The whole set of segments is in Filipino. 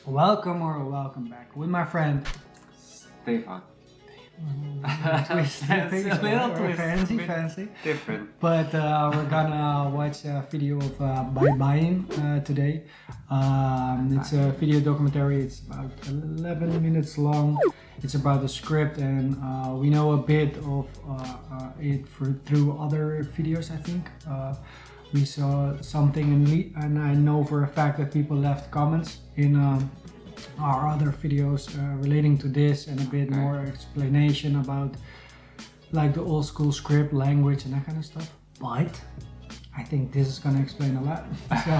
Welcome back with my friend. Stefan. Twisty things, A little twist. fancy. Different. But we're gonna watch a video of Baybayin today. It's a video documentary. It's about 11 minutes long. It's about the script, and we know a bit of it through other videos. I think we saw something, and I know for a fact that people left comments in our other videos relating to this, and a bit more explanation about like the old school script language and that kind of stuff. But I think this is gonna explain a lot, so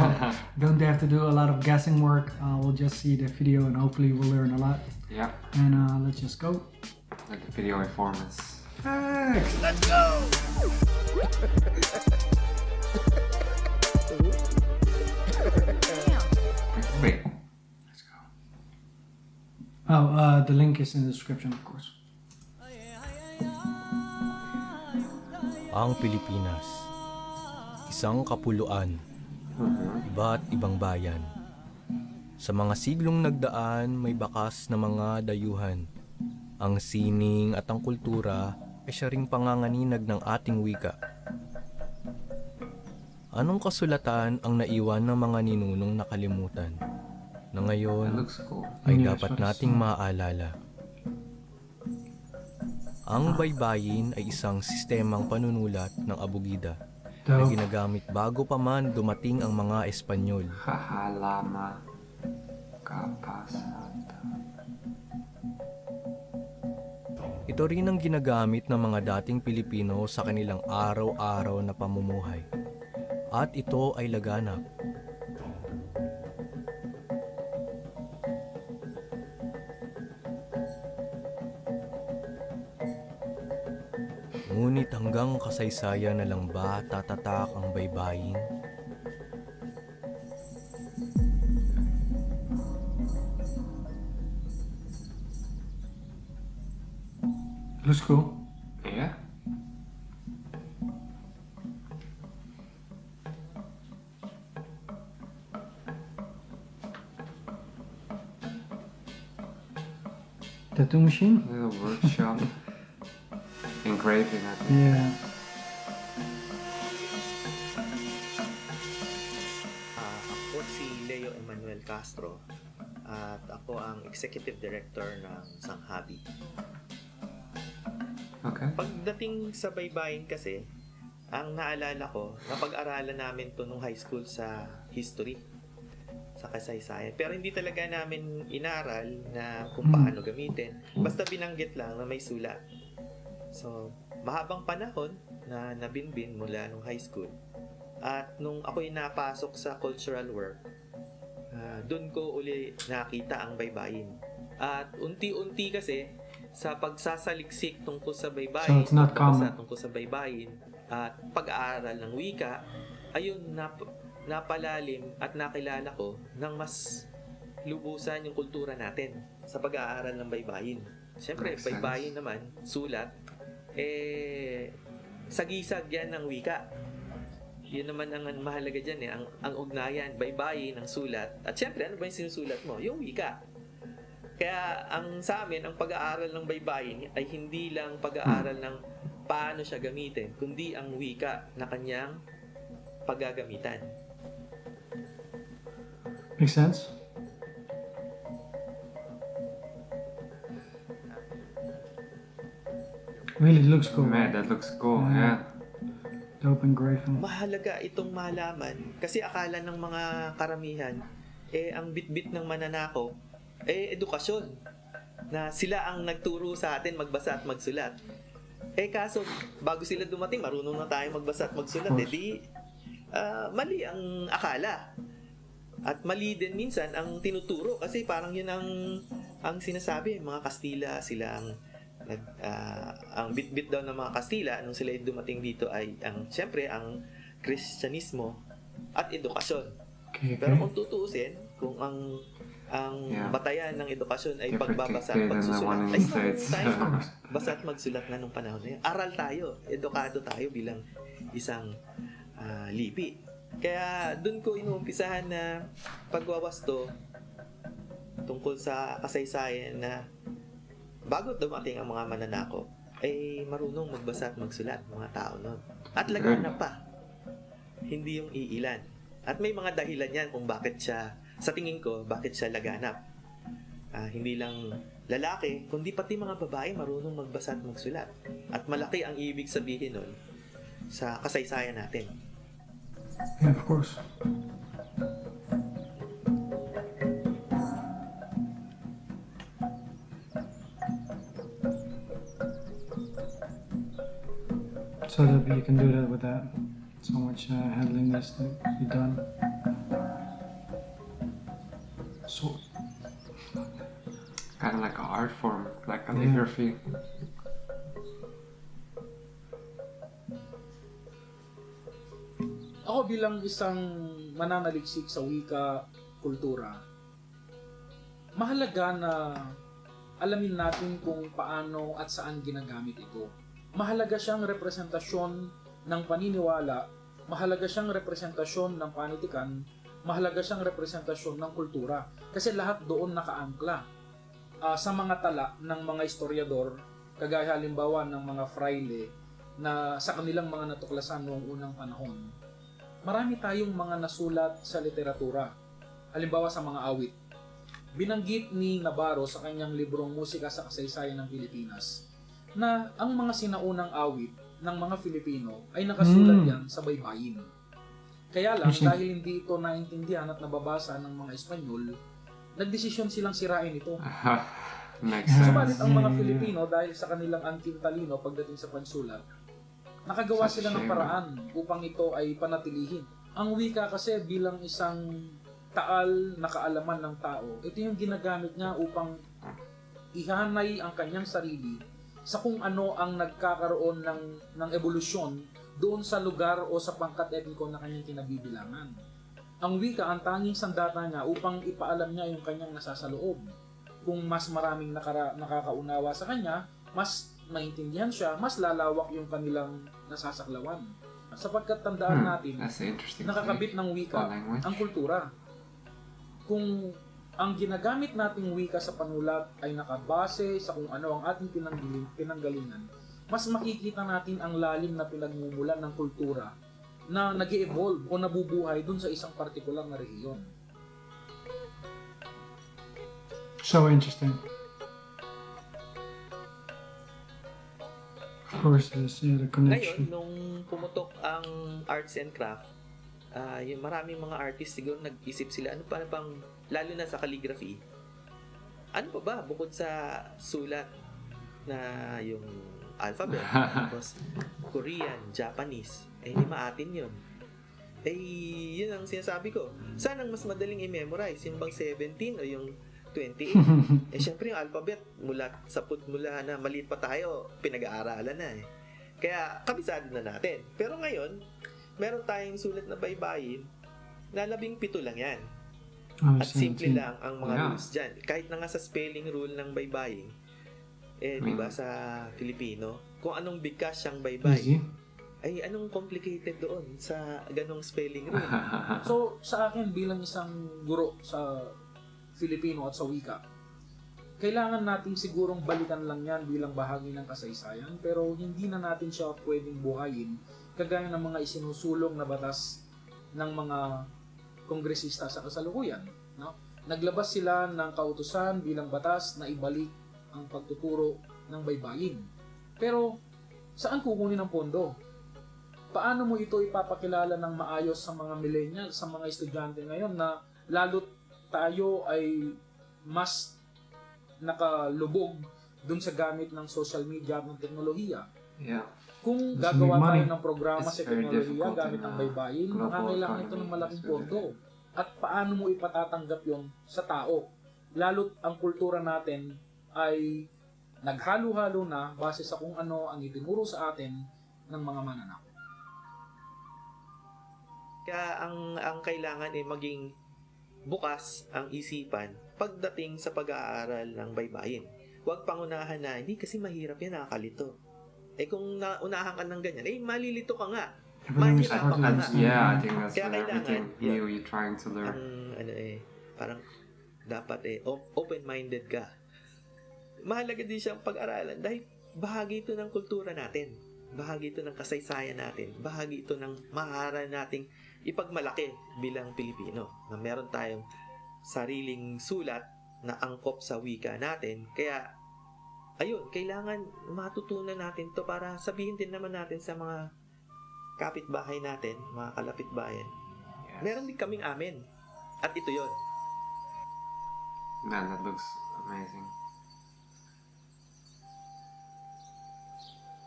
don't have to do a lot of guessing work. We'll just see the video and hopefully we'll learn a lot. Yeah. And let's just go. Let the video inform us. Let's go! Wait. Let's go. Oh, the link is in the description, of course. Ang Pilipinas, isang kapuluan, iba't ibang bayan. Sa mga siglong nagdaan, may bakas na mga dayuhan. Ang sining at ang kultura ay siya ring panganganinag ng ating wika. Anong kasulatan ang naiwan ng mga ninunong nakalimutan na ngayon ay dapat nating maaalala? Ang baybayin ay isang sistemang panunulat ng abugida na ginagamit bago pa man dumating ang mga Espanyol. Hahalama kapasata. Ito rin ang ginagamit ng mga dating Pilipino sa kanilang araw-araw na pamumuhay. At ito ay laganap. Ngunit hanggang kasaysayan na lang ba tatatak ang baybayin? Looks cool. Yeah. Tattoo machine? Little workshop. Engraving, I think. Yeah. Ako si Leo Emmanuel Castro at ako ang Executive Director ng Sanghabi. Okay. Pagdating sa Baybayin kasi, ang naalala ko, napag-aralan namin to nung high school sa history, sa kasaysayan. Pero hindi talaga namin inaral na kung paano gamitin. Basta binanggit lang na may sulat. So, mahabang panahon na nabinbin mula nung high school. At nung ako'y napasok sa cultural work, doon ko uli nakita ang baybayin. At unti-unti kasi, sa pagsasaliksik tungkol sa baybayin, So it's not common. tungkol sa baybayin, at pag-aaral ng wika, ayun, napalalim at nakilala ko ng mas lubusan yung kultura natin sa pag-aaral ng baybayin. Siyempre, baybayin naman, sulat, sagisag yan ng wika. Yun naman ang mahalaga dyan ang ugnayan, baybayin, ang sulat. At siyempre, ano ba yung sinusulat mo? Yung wika. Kaya ang sa amin, ang pag-aaral ng baybayin ay hindi lang pag-aaral ng paano siya gamitin, kundi ang wika na kanyang paggagamitan. Makes sense? Really looks cool. Man, that looks cool, yeah. Dope engraving. Mahalaga itong malaman kasi akala ng mga karamihan ang bitbit ng mananakaw edukasyon na sila ang nagturo sa atin magbasa at magsulat. Kaso bago sila dumating marunong na tayo magbasa at magsulat, mali ang akala. At mali din minsan ang tinuturo kasi parang yun ang sinasabi, mga Kastila sila ang bitbit daw ng mga Kastila nung sila dumating dito ay siyempre ang Kristyanismo at edukasyon. Okay. Pero kung tutuusin, kung ang batayan ng edukasyon ay pagbabasa at pagsusulat, ay tayo basa at magsulat na nung panahon na yun. Aral tayo, edukado tayo bilang isang lipi. Kaya doon ko inuumpisahan na pagwawasto tungkol sa kasaysayan na bago dumating ang mga mananakop, ay marunong magbasa at magsulat mga tao nun. At laganap pa. Hindi yung iilan. At may mga dahilan yan kung bakit siya, sa tingin ko, bakit siya laganap. Hindi lang lalaki, kundi pati mga babae marunong magbasa at magsulat. At malaki ang ibig sabihin nun sa kasaysayan natin. Yeah, of course. So that you can do that without so much handling this to be done. So Kind of like an art form, like calligraphy. Ako bilang isang mananaliksik sa wika, kultura, mahalaga na alamin natin kung paano at saan ginagamit ito. Mahalaga siyang representasyon ng paniniwala, mahalaga siyang representasyon ng panitikan, mahalaga siyang representasyon ng kultura. Kasi lahat doon nakaangkla. Sa mga tala ng mga historiador, kagaya halimbawa ng mga fraile na sa kanilang mga natuklasan noong unang panahon, marami tayong mga nasulat sa literatura. Halimbawa sa mga awit. Binanggit ni Navarro sa kanyang librong Musika sa Kasaysayan ng Pilipinas na ang mga sinaunang awit ng mga Filipino ay nakasulat yan sa Baybayin. Kaya lang, dahil hindi ito naintindihan at nababasa ng mga Espanyol, nagdesisyon silang sirain ito. Makes sense. Subalit ang mga Filipino, dahil sa kanilang angking talino pagdating sa pagsulat, nakagawa sila ng paraan upang ito ay panatilihin. Ang wika kasi bilang isang taal na kaalaman ng tao, ito yung ginagamit niya upang ihanay ang kanyang sarili sa kung ano ang nagkakaroon ng ebolusyon doon sa lugar o sa pangkat etniko na kanyang kinabibilangan. Ang wika ang tanging sandata niya upang ipaalam niya yung kanyang nasasaloob. Kung mas maraming nakakaunawa sa kanya, mas maintindihan siya, mas lalawak yung kanilang nasasaklawan. Sapagkat tandaan natin, nakakabit ng wika ang kultura. Kung ang ginagamit nating wika sa panulat ay nakabase sa kung ano ang ating pinanggalingan, mas makikita natin ang lalim na pinagmumulan ng kultura na nag-evolve o nabubuhay dun sa isang partikular na rehiyon. so interesting. Of course, the Ngayon, connection. nung pumutok ang arts and craft, yung maraming mga artist siguro nag-isip sila, ano pa pang, lalo na sa calligraphy, ano pa ba bukod sa sulat na yung alphabet, tapos Korean, Japanese, hindi maatin yun. Yun ang sinasabi ko. Saan ang mas madaling i-memorize? Yung bang 17 o yung 28? Syempre yung alphabet, mula na maliit pa tayo, pinag-aaralan na eh. Kaya, kabisado na natin. Pero ngayon, meron tayong sulat na baybayin na 17 lang yan. At simple lang ang mga rules dyan. Kahit na nga sa spelling rule ng baybayin, diba sa Filipino, kung anong bigkas siyang baybay, ay anong complicated doon sa ganong spelling rule? So, sa akin bilang isang guro sa Filipino at sa wika, kailangan natin sigurong balikan lang yan bilang bahagi ng kasaysayan, pero hindi na natin siya pwedeng buhayin kagaya ng mga isinusulong na batas ng mga kongresista sa kasalukuyan. No? Naglabas sila ng kautusan bilang batas na ibalik ang pagtuturo ng baybayin. Pero, saan kukunin ang pondo? Paano mo ito ipapakilala ng maayos sa mga millennials, sa mga estudyante ngayon na lalo't tayo ay mas nakalubog dun sa gamit ng social media at ng teknolohiya? Yeah. Kung gagawa tayo ng programa sa teknolohiya gamit ng baybayin, makakailangan ito ng malaking pondo. At paano mo ipatatanggap yon sa tao? Lalo't ang kultura natin ay naghalo-halo na base sa kung ano ang itinuro sa atin ng mga mananakop. Kaya ang kailangan ay maging bukas ang isipan pagdating sa pag-aaral ng baybayin. Huwag pangunahan na, hindi kasi mahirap yan, nakakalito. Kung naunahan ka ng ganyan, malilito ka nga. Mahirapan ka nga. Yeah, I think that's Kaya when everything kailangan, new you're trying to learn. Parang dapat open-minded ka. Mahalaga din siyang pag-aralan dahil bahagi ito ng kultura natin. Bahagi ito ng kasaysayan natin. Bahagi ito ng maaral nating ipagmalaki bilang Pilipino. Na meron tayong sariling sulat na angkop sa wika natin. Kaya, ayun, kailangan matutunan natin to para sabihin din naman natin sa mga kapitbahay natin, mga kalapitbayan. Yes. Meron din kaming amin. At ito yon. Man, that looks amazing.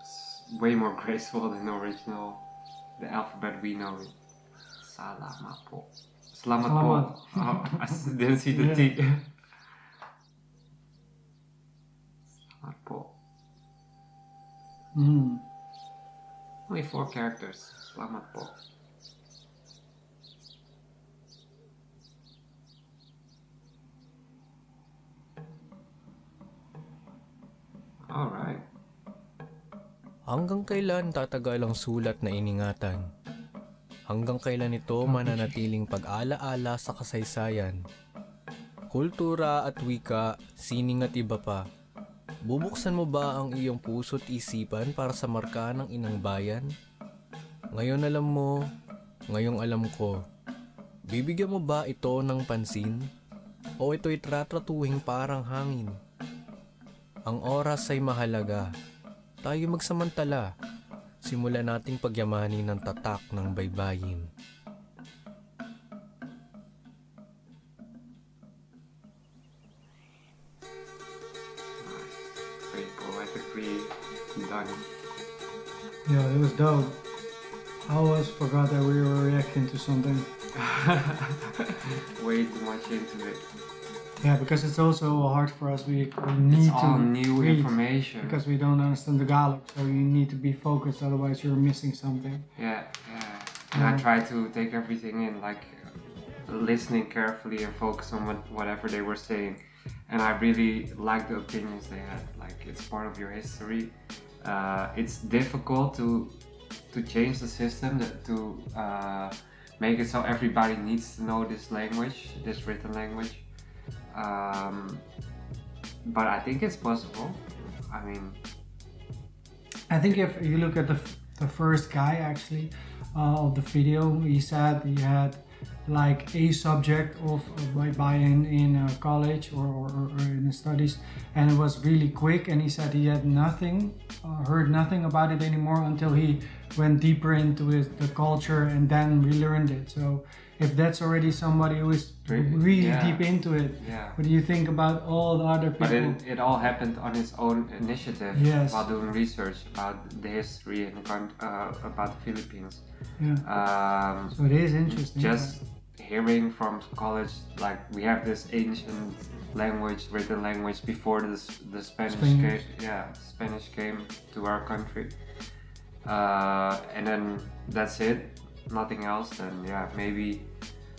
It's way more graceful than the original, the alphabet we know. Salamat po. Salamat po. Oh, I didn't see the T. Salamat po. Only 4 characters. Salamat po. Alright. Hanggang kailan tatagal ang sulat na iningatan? Hanggang kailan ito mananatiling pag-alaala sa kasaysayan? Kultura at wika, sining at iba pa. Bubuksan mo ba ang iyong puso't isipan para sa marka ng inang bayan? Ngayon alam mo, ngayong alam ko. Bibigyan mo ba ito ng pansin? O ito'y tratratuhing parang hangin? Ang oras ay mahalaga. Tayo magsamantala. Simulan nating pagyamanin ng tatak ng baybayin. Very poetically done. Yeah, it was dope. I always forgot that we were reacting to something. Way too much into it. Yeah, because it's also hard for us. We need It's to all new read information. because we don't understand Tagalog, so you need to be focused. Otherwise, you're missing something. Yeah. And I try to take everything in, like listening carefully and focus on whatever they were saying. And I really like the opinions they had. Like, it's part of your history. It's difficult to change the system, to make it so everybody needs to know this language, this written language. But I think it's possible. I mean, I think if you look at the first guy actually of the video, he said he had like a subject of Baybayin in college or in his studies, and it was really quick, and he said he had heard nothing about it anymore until he went deeper into the culture and then relearned it. So if that's already somebody who is really deep into it, what do you think about all the other people? But it all happened on his own initiative, Yes. while doing research about the history and about the Philippines. Yeah. So it is interesting. Just hearing from college, like, we have this ancient language, written language, before the Spanish came to our country, and then that's it, nothing else. Then maybe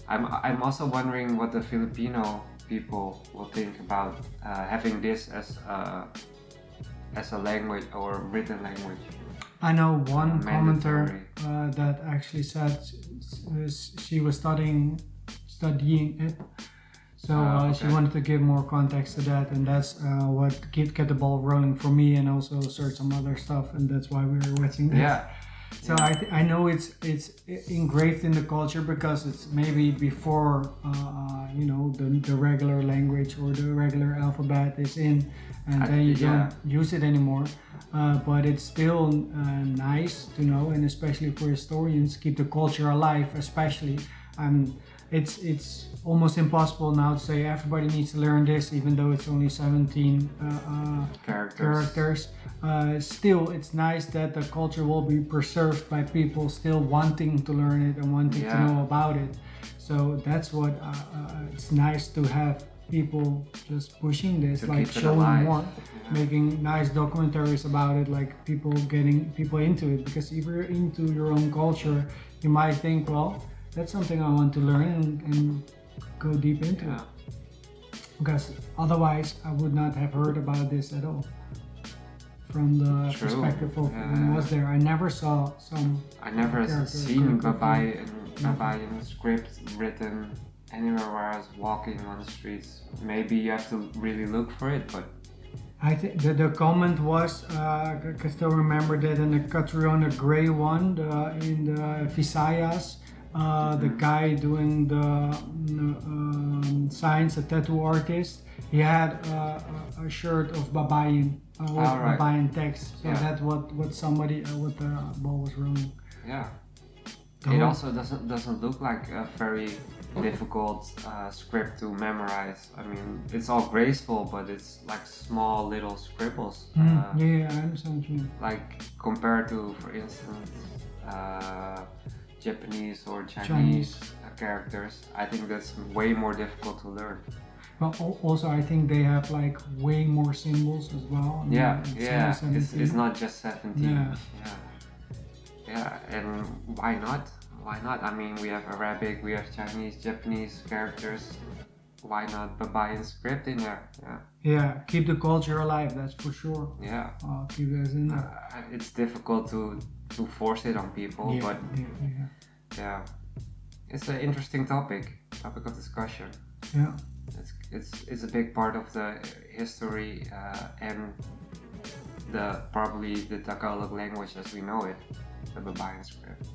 I'm also wondering what the Filipino people will think about having this as a language or written language. I know one Mandatory. commenter that actually said she was studying it, so she okay. wanted to give more context to that, and that's what kept the ball rolling for me, and also search some other stuff, and that's why we were watching this. Yeah. So I know it's engraved in the culture because it's maybe before the regular language or the regular alphabet is in, and then you don't use it anymore. But it's still nice to know, and especially for historians, keep the culture alive. Especially, it's almost impossible now to say everybody needs to learn this, even though it's only 17 characters. Still, it's nice that the culture will be preserved by people still wanting to learn it and wanting to know about it. So that's what it's nice to have people just pushing this, like showing more, making nice documentaries about it, like getting people into it. Because if you're into your own culture, you might think, well, that's something I want to learn and go deep into it. Because otherwise, I would not have heard about this at all. From the perspective of when I was there, I never saw some. I never seen Baybayin script written anywhere where I was walking on the streets. Maybe you have to really look for it, but I think the comment was, I can still remember that in the Catriona Gray one, in the Visayas, the guy doing the signs, the tattoo artist, he had a shirt of Baybayin, with right. Baybayin text. So Yeah. that's what somebody, what the ball was rolling. yeah. The It whole- also doesn't look like a very difficult script to memorize. I mean, it's all graceful, but it's like small little scribbles. yeah, I understand what you mean. Like compared to, for instance, Japanese or Chinese. Chinese characters, I think that's way more difficult to learn. But also, I think they have like way more symbols as well. I mean, Yeah, it's yeah. only It's 17. not just 17. Yeah. Yeah, and why not? Why not? I mean, we have Arabic, we have Chinese, Japanese characters. Why not Baybayin script in there? Yeah, Yeah, keep the culture alive, that's for sure. yeah. Keep it in there. It's difficult to force it on people, Yeah, but yeah. yeah, it's an interesting topic of discussion. Yeah. It's a big part of the history and probably the Tagalog language as we know it, the Baybayin script.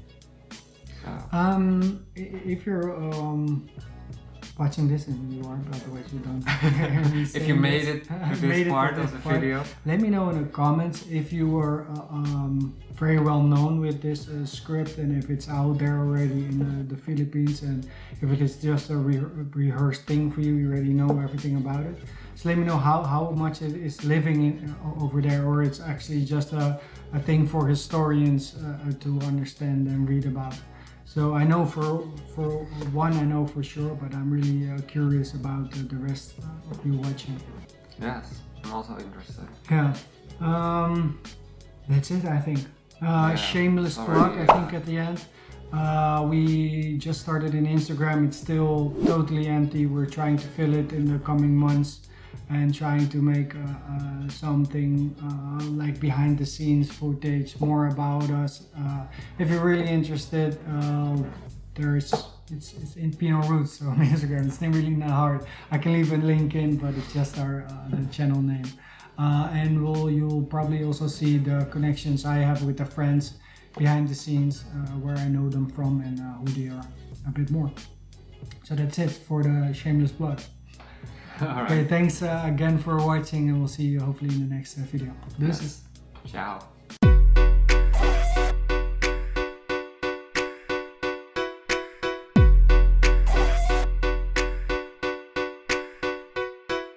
So, If you're watching this, and you are, by the way, you don't. if you made it to this part of the video, let me know in the comments if you were very well known with this script, and if it's out there already in the Philippines, and if it is just a rehearsed thing for you, you already know everything about it. So let me know how much it is living over there, or it's actually just a thing for historians to understand and read about. So I know for one, I know for sure, but I'm really curious about the rest of you watching. yes, I'm also interested. Yeah, that's it, I think. Shameless sorry, plug, I think, at the end. We just started in Instagram. It's still totally empty. We're trying to fill it in the coming months and trying to make something like behind the scenes footage, more about us. If you're really interested, it's in PinoyRootsyt on Instagram. It's really not hard. I can leave a link in, but it's just our the channel name. And you'll probably also see the connections I have with the friends behind the scenes, where I know them from and who they are a bit more. So that's it for the shameless plug. All right. Okay, thanks again for watching, and we'll see you hopefully in the next video. Deuces. Ciao.